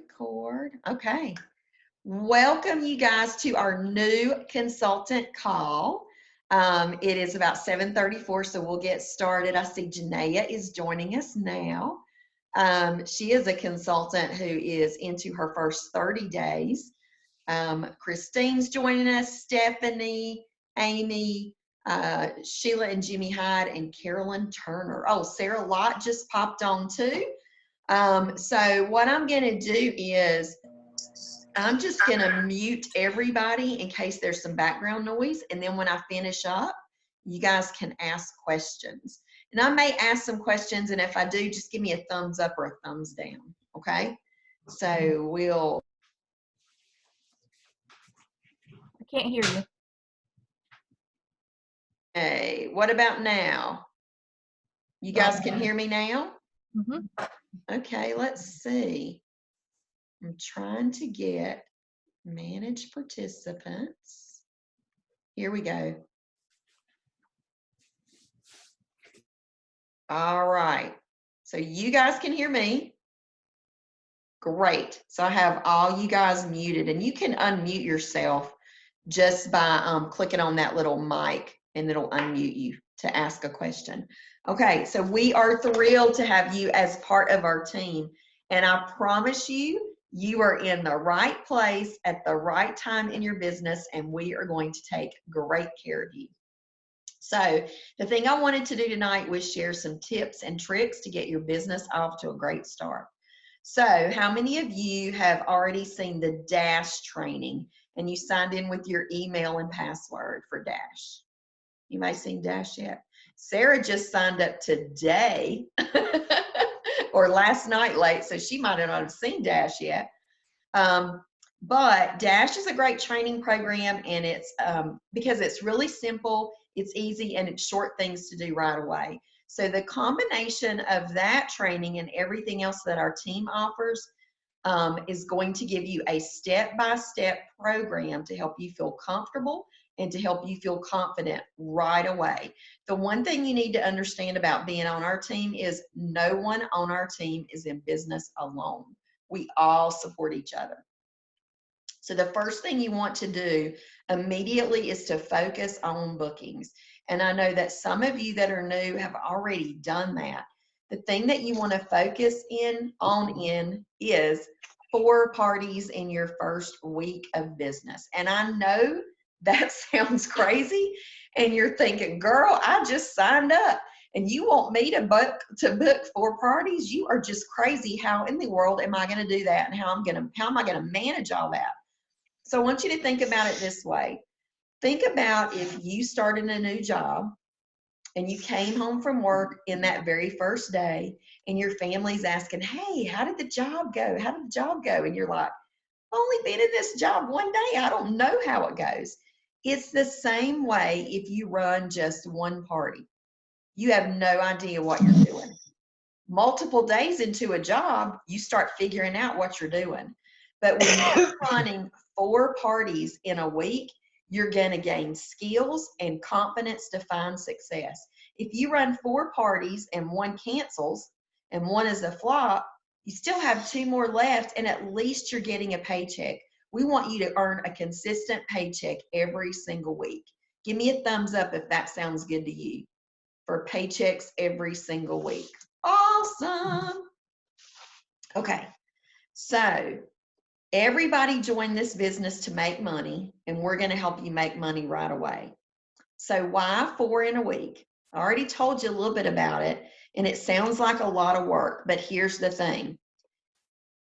record. Okay. Welcome you guys to our new consultant call. It is about 7:34, so we'll get started. I see Janaea is joining us now. She is a consultant who is into her first 30 days. Christine's joining us, Stephanie, Amy, Sheila and Jimmy Hyde, and Carolyn Turner. Oh, Sarah Lott just popped on too. So what I'm going to do is I'm just going to mute everybody in case there's some background noise. And then when I finish up, you guys can ask questions. And I may ask some questions. And if I do, just give me a thumbs up or a thumbs down. Okay. So we'll. I can't hear you. Hey, what about now? You guys can hear me now? Mm-hmm. Okay, let's see. I'm trying to get manage participants. Here we go. All right. So you guys can hear me. Great. So I have all you guys muted, and you can unmute yourself just by clicking on that little mic, and it'll unmute you to ask a question. Okay, so we are thrilled to have you as part of our team. And I promise you, you are in the right place at the right time in your business, and we are going to take great care of you. So the thing I wanted to do tonight was share some tips and tricks to get your business off to a great start. So how many of you have already seen the Dash training and you signed in with your email and password for Dash? You may have seen Dash yet. Sarah just signed up today or last night late, so she might not have seen Dash yet. But Dash is a great training program, and it's because it's really simple, it's easy, and it's short things to do right away. So the combination of that training and everything else that our team offers is going to give you a step-by-step program to help you feel comfortable and to help you feel confident right away. The one thing you need to understand about being on our team is no one on our team is in business alone. We all support each other. So the first thing you want to do immediately is to focus on bookings. And I know that some of you that are new have already done that. The thing that you want to focus in is 4 parties in your first week of business. And I know that sounds crazy. And you're thinking, girl, I just signed up and you want me to book 4 parties? You are just crazy. How in the world am I going to do that? And how am I going to manage all that? So I want you to think about it this way. Think about if you started a new job and you came home from work in that very first day and your family's asking, hey, how did the job go? How did the job go? And you're like, I've only been in this job one day. I don't know how it goes. It's the same way if you run just one party. You have no idea what you're doing. Multiple days into a job, you start figuring out what you're doing. But when you're running 4 parties in a week, you're going to gain skills and confidence to find success. If you run 4 parties and 1 cancels and 1 is a flop, you still have 2 more left, and at least you're getting a paycheck. We want you to earn a consistent paycheck every single week. Give me a thumbs up if that sounds good to you, for paychecks every single week. Awesome. Okay, so everybody joined this business to make money, and we're going to help you make money right away. So why 4 in a week? I already told you a little bit about it, and it sounds like a lot of work, but here's the thing.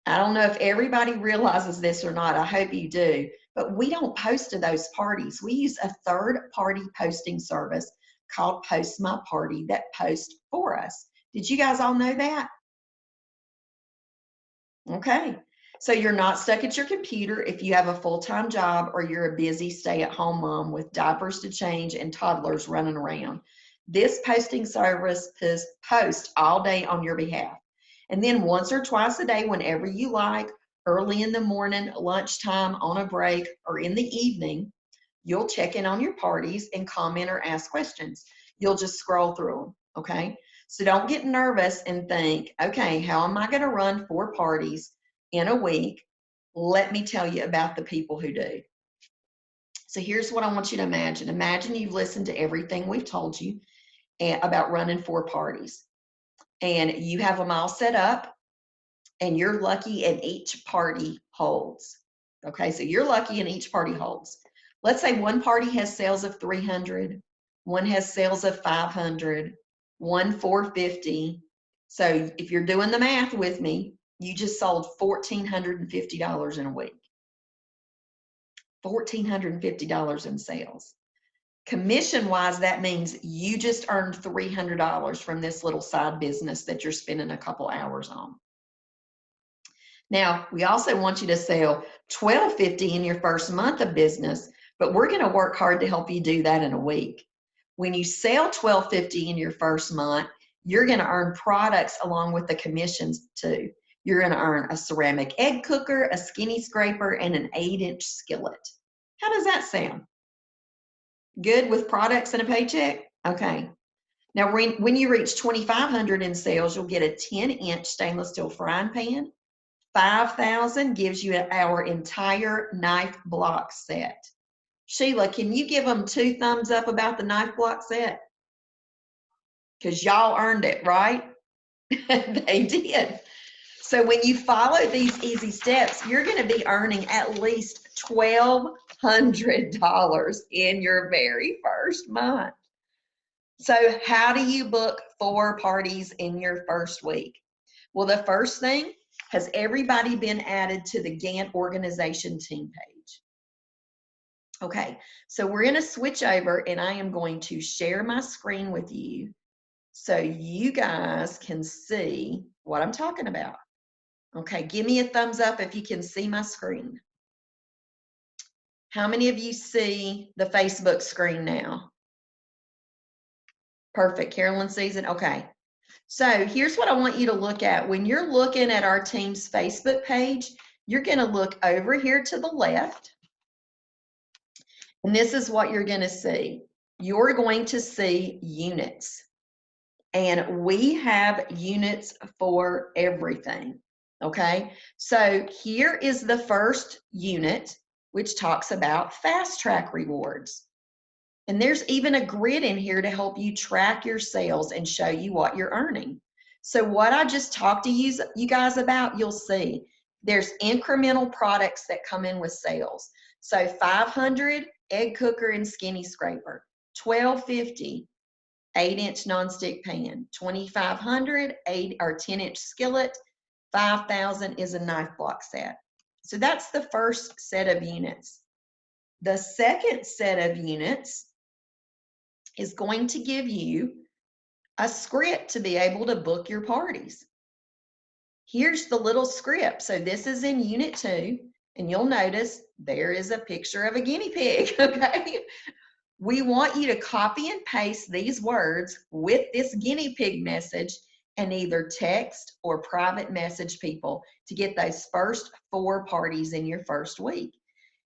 I don't know if everybody realizes this or not. I hope you do, but we don't post to those parties. We use a third-party posting service called Post My Party that posts for us. Did you guys all know that? Okay. So you're not stuck at your computer if you have a full-time job or you're a busy stay-at-home mom with diapers to change and toddlers running around. This posting service posts all day on your behalf. And then once or twice a day, whenever you like, early in the morning, lunchtime, on a break, or in the evening, you'll check in on your parties and comment or ask questions. You'll just scroll through them, okay? So don't get nervous and think, okay, how am I going to run 4 parties in a week. Let me tell you about the people who do. So here's what I want you to imagine. Imagine you've listened to everything we've told you about running 4 parties, and you have them all set up, and you're lucky and each party holds. Okay, so you're lucky and each party holds. Let's say one party has sales of 300, one has sales of 500, one 450. So if you're doing the math with me, you just sold $1,450 in a week. $1,450 in sales. Commission wise, that means you just earned $300 from this little side business that you're spending a couple hours on. Now, we also want you to sell $1,250 in your first month of business, but we're going to work hard to help you do that in a week. When you sell $1,250 in your first month, you're going to earn products along with the commissions too. You're going to earn a ceramic egg cooker, a skinny scraper, and an 8-inch skillet. How does that sound? Good with products and a paycheck? Okay. Now, when you reach $2,500 in sales, you'll get a 10-inch stainless steel frying pan. $5,000 gives you our entire knife block set. Sheila, can you give them 2 thumbs up about the knife block set? Because y'all earned it, right? They did. So when you follow these easy steps, you're going to be earning at least $1,200 in your very first month. So how do you book 4 parties in your first week? Well, the first thing, has everybody been added to the Gantt organization team page? Okay, so we're going to switch over and I am going to share my screen with you so you guys can see what I'm talking about. Okay, give me a thumbs up if you can see my screen. How many of you see the Facebook screen now? Perfect, Carolyn sees it, okay. So here's what I want you to look at. When you're looking at our team's Facebook page, you're going to look over here to the left. And this is what you're going to see. You're going to see units. And we have units for everything. Okay. So here is the first unit, which talks about fast track rewards. And there's even a grid in here to help you track your sales and show you what you're earning. So what I just talked to you guys about, you'll see there's incremental products that come in with sales. So 500 egg cooker and skinny scraper, 1250 8-inch nonstick pan, 2500 8 or 10-inch skillet, 5,000 is a knife block set. So that's the first set of units. The second set of units is going to give you a script to be able to book your parties. Here's the little script. So this is in unit 2, and you'll notice there is a picture of a guinea pig, okay? We want you to copy and paste these words with this guinea pig message and either text or private message people to get those first 4 parties in your first week.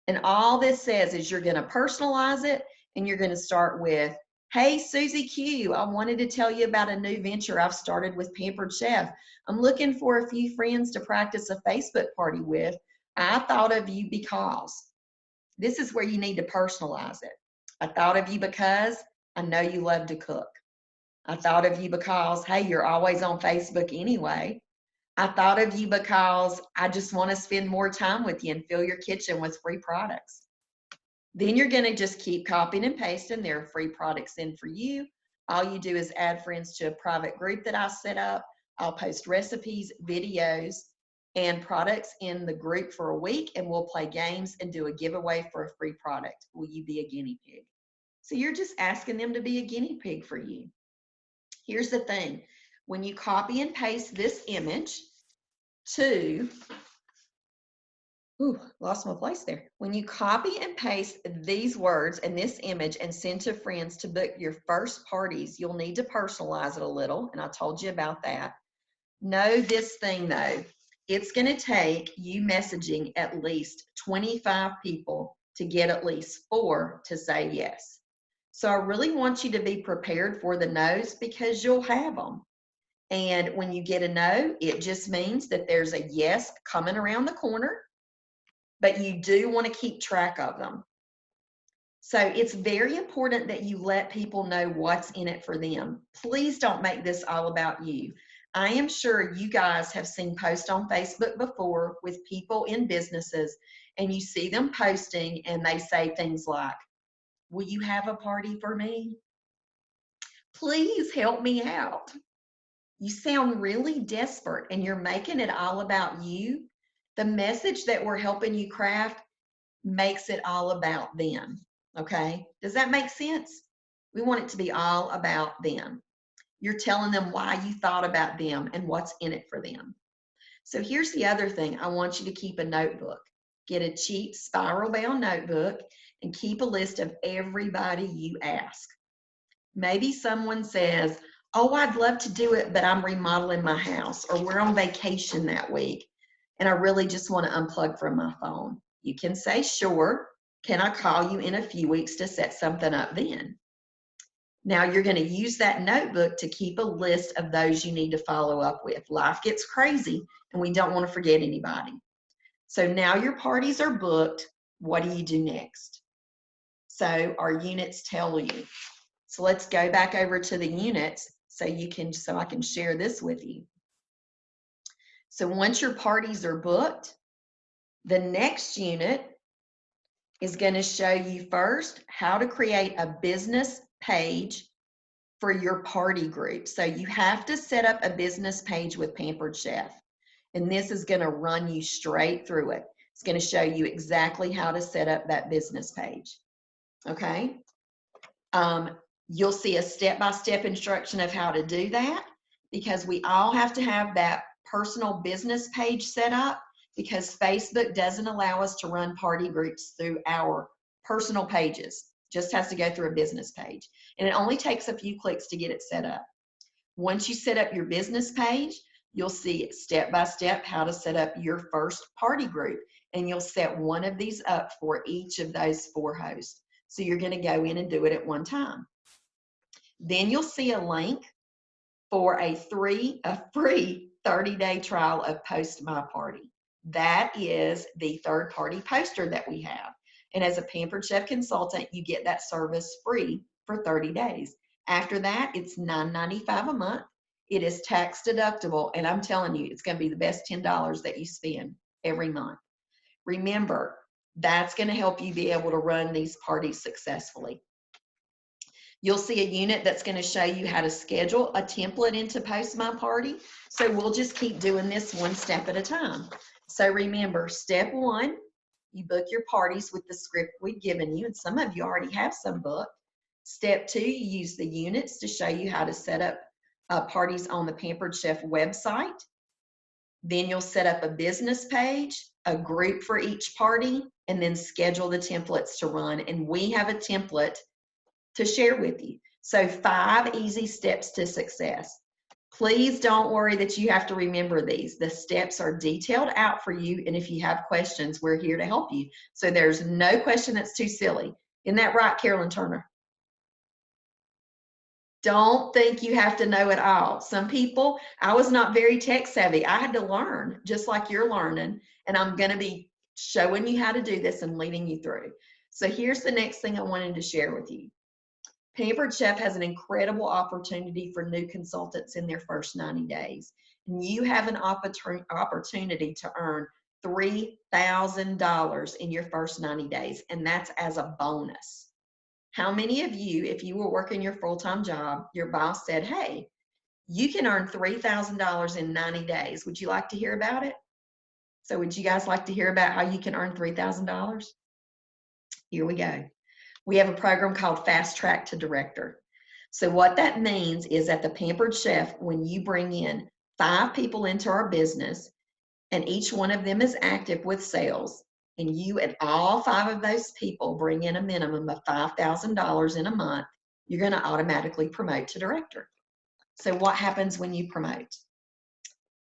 And all this says is you're going to personalize it, and you're going to start with, hey, Susie Q, I wanted to tell you about a new venture I've started with Pampered Chef. I'm looking for a few friends to practice a Facebook party with. I thought of you because. This is where you need to personalize it. I thought of you because I know you love to cook. I thought of you because, hey, you're always on Facebook anyway. I thought of you because I just want to spend more time with you and fill your kitchen with free products. Then you're going to just keep copying and pasting. There are free products in for you. All you do is add friends to a private group that I set up. I'll post recipes, videos, and products in the group for a week, and we'll play games and do a giveaway for a free product. Will you be a guinea pig? So you're just asking them to be a guinea pig for you. Here's the thing. When you copy and paste this image to, lost my place there. When you copy and paste these words and this image and send to friends to book your first parties, you'll need to personalize it a little, and I told you about that. Know this thing though, it's going to take you messaging at least 25 people to get at least 4 to say yes. So I really want you to be prepared for the no's because you'll have them. And when you get a no, it just means that there's a yes coming around the corner, but you do want to keep track of them. So it's very important that you let people know what's in it for them. Please don't make this all about you. I am sure you guys have seen posts on Facebook before with people in businesses, and you see them posting and they say things like, will you have a party for me? Please help me out. You sound really desperate and you're making it all about you. The message that we're helping you craft makes it all about them. Okay? Does that make sense? We want it to be all about them. You're telling them why you thought about them and what's in it for them. So here's the other thing. I want you to keep a notebook. Get a cheap spiral bound notebook and keep a list of everybody you ask. Maybe someone says, oh, I'd love to do it, but I'm remodeling my house, or we're on vacation that week, and I really just want to unplug from my phone. You can say, sure, can I call you in a few weeks to set something up then? Now you're going to use that notebook to keep a list of those you need to follow up with. Life gets crazy, and we don't want to forget anybody. So now your parties are booked. What do you do next? So our units tell you. So let's go back over to the units so I can share this with you. So once your parties are booked, the next unit is going to show you first how to create a business page for your party group. So you have to set up a business page with Pampered Chef, and this is going to run you straight through it. It's going to show you exactly how to set up that business page. Okay. You'll see a step-by-step instruction of how to do that, because we all have to have that personal business page set up, because Facebook doesn't allow us to run party groups through our personal pages. Just has to go through a business page. And it only takes a few clicks to get it set up. Once you set up your business page, you'll see step-by-step how to set up your first party group. And you'll set one of these up for each of those 4 hosts. So you're going to go in and do it at one time. Then you'll see a link for a free 30-day trial of Post My Party. That is the third-party poster that we have. And as a Pampered Chef consultant, you get that service free for 30 days. After that, it's $9.95 a month. It is tax deductible, and I'm telling you, it's going to be the best $10 that you spend every month. Remember, that's going to help you be able to run these parties successfully. You'll see a unit that's going to show you how to schedule a template into Post My Party. So we'll just keep doing this one step at a time. So remember, step 1, you book your parties with the script we've given you, and some of you already have some booked. Step 2, you use the units to show you how to set up parties on the Pampered Chef website. Then you'll set up a business page, a group for each party, and then schedule the templates to run. And we have a template to share with you. So 5 easy steps to success. Please don't worry that you have to remember these. The steps are detailed out for you, and if you have questions, we're here to help you. So there's no question that's too silly. Isn't that right, Carolyn Turner? Don't think you have to know it all. Some people, I was not very tech savvy. I had to learn just like you're learning, and I'm going to be showing you how to do this and leading you through. So here's the next thing I wanted to share with you. Pampered Chef has an incredible opportunity for new consultants in their first 90 days. And you have an opportunity to earn $3,000 in your first 90 days, and that's as a bonus. How many of you, if you were working your full-time job, your boss said, hey, you can earn $3,000 in 90 days. Would you like to hear about it? So would you guys like to hear about how you can earn $3,000? Here we go. We have a program called Fast Track to Director. So what that means is at the Pampered Chef, when you bring in 5 people into our business, and each one of them is active with sales, and you and all 5 of those people bring in a minimum of $5,000 in a month, you're going to automatically promote to director. So what happens when you promote?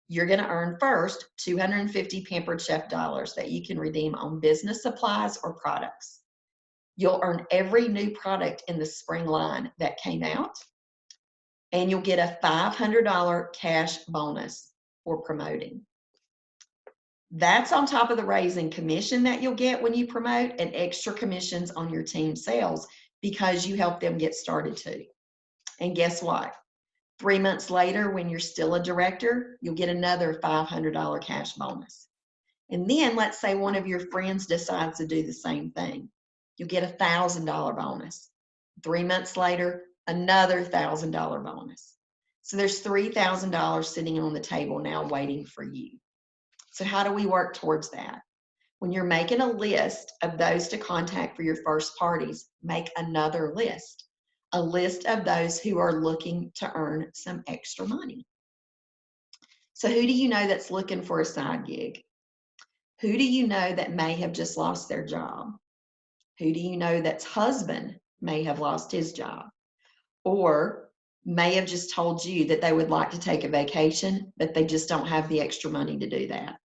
You're going to earn first 250 Pampered Chef dollars that you can redeem on business supplies or products. You'll earn every new product in the spring line that came out. and you'll get a $500 cash bonus for promoting. That's on top of the raise in commission that you'll get when you promote, and extra commissions on your team sales because you help them get started too. And guess what? 3 months later, when you're still a director, you'll get another $500 cash bonus. And then let's say one of your friends decides to do the same thing. You'll get a $1,000 bonus. 3 months later, another $1,000 bonus. So there's $3,000 sitting on the table now waiting for you. So how do we work towards that? When you're making a list of those to contact for your first parties, make another list. A list of those who are looking to earn some extra money. So who do you know that's looking for a side gig? Who do you know that may have just lost their job? Who do you know that's husband may have lost his job? Or may have just told you that they would like to take a vacation, but they just don't have the extra money to do that.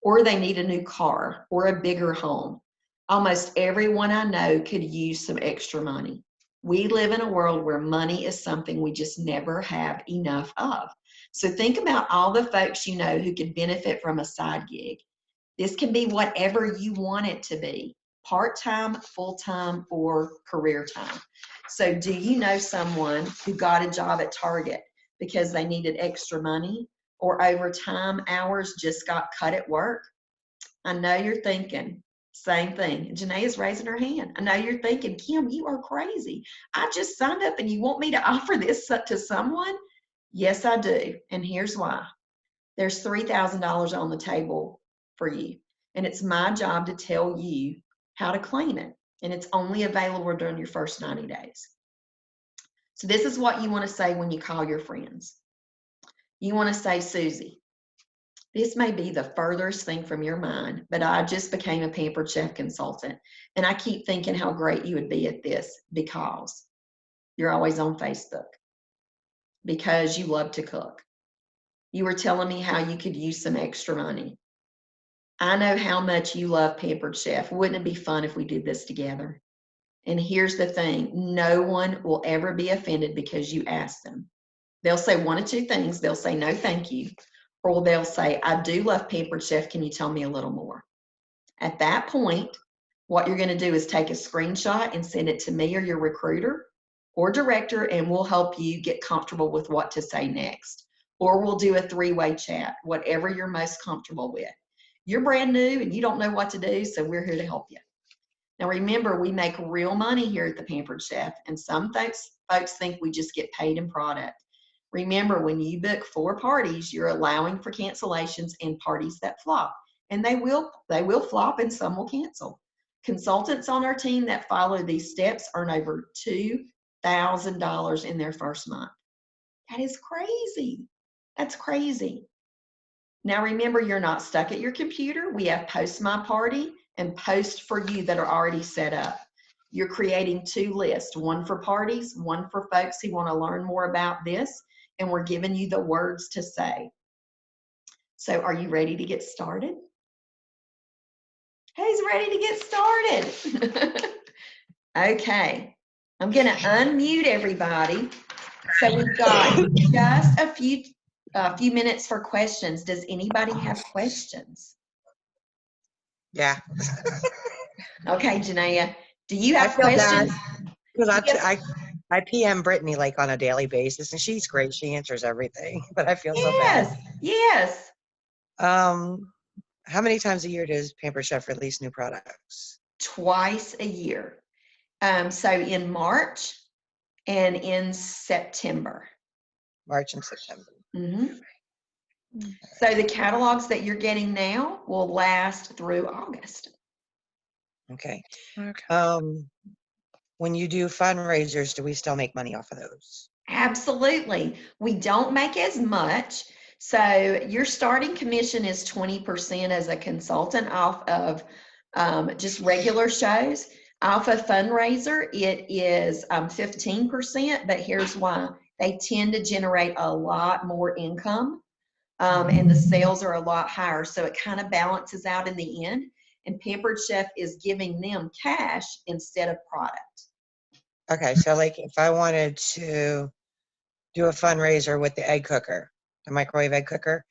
Or they need a new car or a bigger home. Almost everyone I know could use some extra money. We live in a world where money is something we just never have enough of. So think about all the folks you know who could benefit from a side gig. This can be whatever you want it to be, part-time, full-time, or career time. So do you know someone who got a job at Target because they needed extra money, or overtime hours just got cut at work? I know you're thinking, same thing. Janae's raising her hand. I know you're thinking, Kim, you are crazy. I just signed up and you want me to offer this to someone? Yes, I do. And here's why. There's $3,000 on the table for you. And it's my job to tell you how to claim it. And it's only available during your first 90 days. So this is what you want to say when you call your friends. You want to say, Susie, this may be the furthest thing from your mind, but I just became a Pampered Chef consultant. And I keep thinking how great you would be at this because you're always on Facebook, because you love to cook. You were telling me how you could use some extra money. I know how much you love Pampered Chef. Wouldn't it be fun if we did this together? And here's the thing, no one will ever be offended because you ask them. They'll say one of two things. They'll say, no, thank you. Or they'll say, I do love Pampered Chef. Can you tell me a little more? At that point, what you're going to do is take a screenshot and send it to me or your recruiter or director, and we'll help you get comfortable with what to say next. Or we'll do a three-way chat, whatever you're most comfortable with. You're brand new and you don't know what to do, so we're here to help you. Now remember, we make real money here at the Pampered Chef, and some folks think we just get paid in product. Remember, when you book 4 parties, you're allowing for cancellations and parties that flop. And they will flop and some will cancel. Consultants on our team that follow these steps earn over $2,000 in their first month. That is crazy. That's crazy. Now remember, you're not stuck at your computer. We have Post My Party and Post for You that are already set up. You're creating 2 lists, one for parties, one for folks who want to learn more about this, and we're giving you the words to say. So are you ready to get started? Who's ready to get started? Okay, I'm going to unmute everybody. So we've got just a few minutes for questions. Does anybody have questions? Yeah. Okay, Janaea, do you have I feel bad questions? because Yes. I PM Brittany like on a daily basis, and she's great. She answers everything, but I feel so Yes, yes. bad. How many times a year does Pampered Chef release new products? Twice a year. So in March and in September. March and September. Mm-hmm. So the catalogs that you're getting now will last through August. Okay. Okay. When you do fundraisers, do we still make money off of those? Absolutely. We don't make as much. So your starting commission is 20% as a consultant off of just regular shows. Off a fundraiser, it is 15%, but here's why. They tend to generate a lot more income, and the sales are a lot higher. So it kind of balances out in the end. And Pampered Chef is giving them cash instead of product. Okay, so like if I wanted to do a fundraiser with the egg cooker, the microwave egg cooker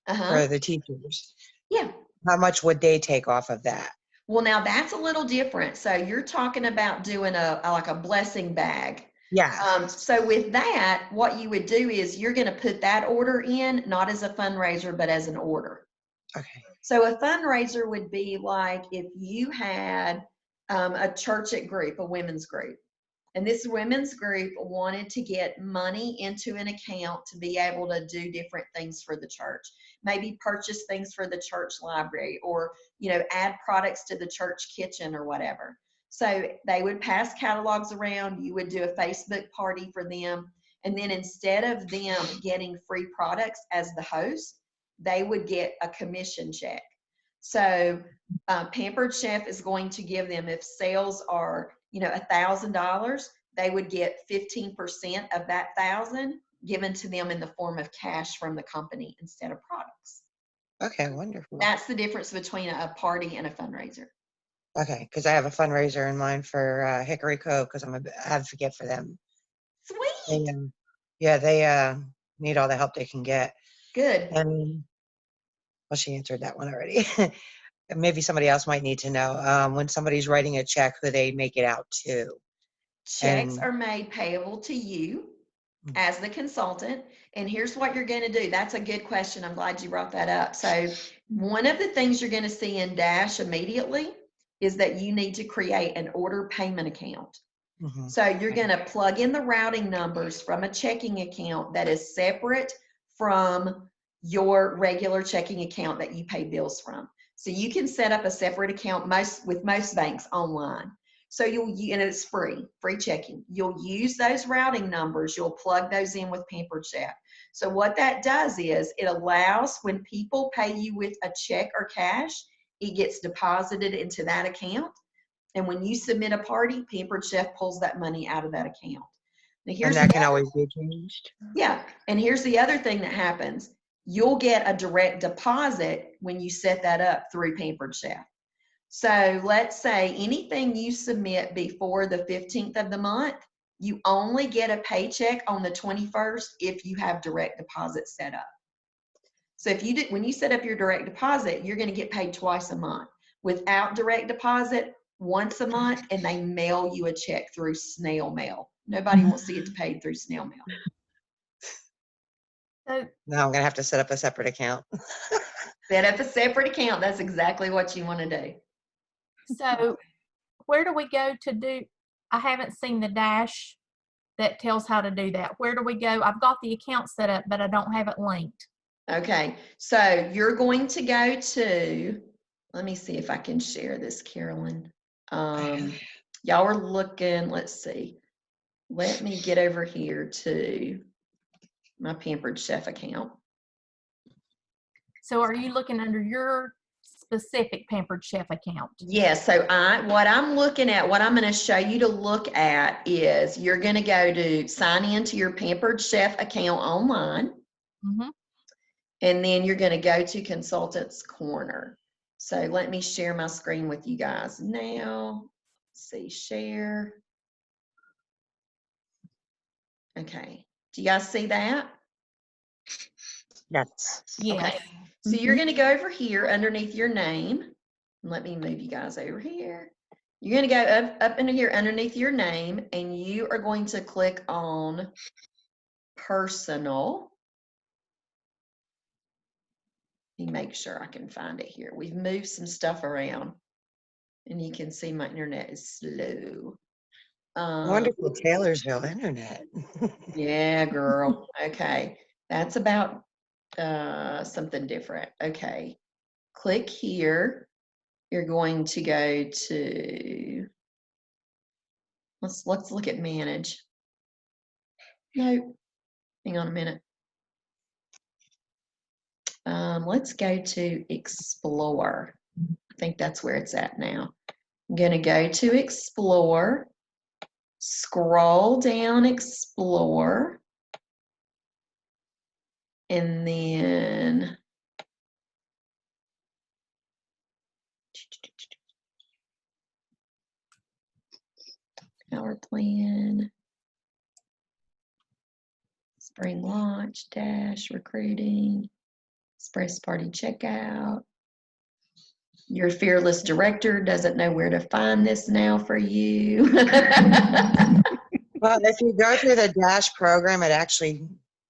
Uh-huh. for the teachers, Yeah. how much would they take off of that? Well, now that's a little different. So you're talking about doing like a blessing bag. Yeah. So with that, what you would do is you're going to put that order in, not as a fundraiser, but as an order. Okay. So a fundraiser would be like if you had a church at group, a women's group, and this women's group wanted to get money into an account to be able to do different things for the church, maybe purchase things for the church library, or add products to the church kitchen or whatever. So they would pass catalogs around. You would do a Facebook party for them, and then instead of them getting free products as the host, they would get a commission check. So Pampered Chef is going to give them, if sales are $1,000, they would get 15% of that 1,000 given to them in the form of cash from the company instead of products. Okay, wonderful. That's the difference between a party and a fundraiser. Okay, because I have a fundraiser in mind for Hickory Cove because I'm an advocate for them. Sweet. They need all the help they can get. Good. And well, she answered that one already. Maybe somebody else might need to know when somebody's writing a check who they make it out to. Checks And are made payable to you Mm. as the consultant. And here's what you're going to do. That's a good question. I'm glad you brought that up. So one of the things you're going to see in Dash immediately is that you need to create an order payment account. Mhm. So you're going to plug in the routing numbers from a checking account that is separate from your regular checking account that you pay bills from. So you can set up a separate account with most banks online. So and it's free checking. You'll use those routing numbers. You'll plug those in with Pampered Chef. So what that does is it allows when people pay you with a check or cash, it gets deposited into that account. And when you submit a party, Pampered Chef pulls that money out of that account. Now And that can always be changed. Yeah, and here's the other thing that happens. You'll get a direct deposit when you set that up through Pampered Chef. So let's say anything you submit before the 15th of the month, you only get a paycheck on the 21st if you have direct deposit set up. So when you set up your direct deposit, you're going to get paid twice a month. Without direct deposit, once a month, and they mail you a check through snail mail. Nobody wants to get paid through snail mail. So, Now I'm gonna have to set up a separate account. Set up a separate account. That's exactly what you want to do. so where do we go to do? I haven't seen the dash that tells how to do that. Where do we go? I've got the account set up, but I don't have it linked. Okay, so you're going to go to, let me see if I can share this, Carolyn. Y'all are looking, let's see. Let me get over here to my Pampered Chef account. So are you looking under your specific Pampered Chef account? Yes, so what I'm looking at, what I'm going to show you to look at is you're going to go to sign into your Pampered Chef account online. Mm-hmm. And then you're going to go to Consultants Corner. So let me share my screen with you guys now. Let's see, share. Okay. Do you guys see that? Yes. Yes. Okay. So you're going to go over here underneath your name. Let me move you guys over here. You're going to go up into here underneath your name, and you are going to click on Personal. Let me make sure I can find it here. We've moved some stuff around, and you can see my internet is slow. Wonderful Taylorsville internet. Yeah, girl. Okay. That's about something different. Okay. Click here. You're going to go to, let's look at manage. No, hang on a minute. Let's go to explore. I think that's where it's at now. I'm going to go to explore, scroll down explore, and then power plan, Spring launch, dash, recruiting, express party checkout. Your fearless director doesn't know where to find this now for you. Well, if you go through the Dash program, it actually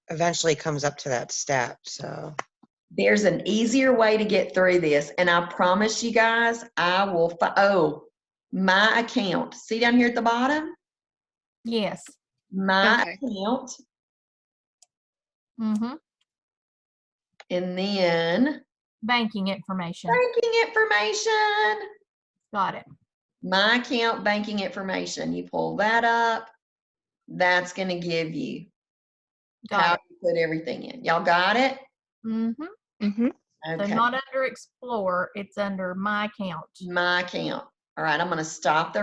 eventually comes up to that step, so. There's an easier way to get through this, and I promise you guys, I will. Oh, my account. See down here at the bottom? Yes. My Okay. account, Mm-hmm. and then Banking information. banking information. Got it. My account banking information. You pull that up. That's going to give you how Got it. to put everything in. Y'all got it? Mm-hmm. Mm-hmm. So Okay. not under Explorer, it's under My Account. My account. All right, I'm going to stop the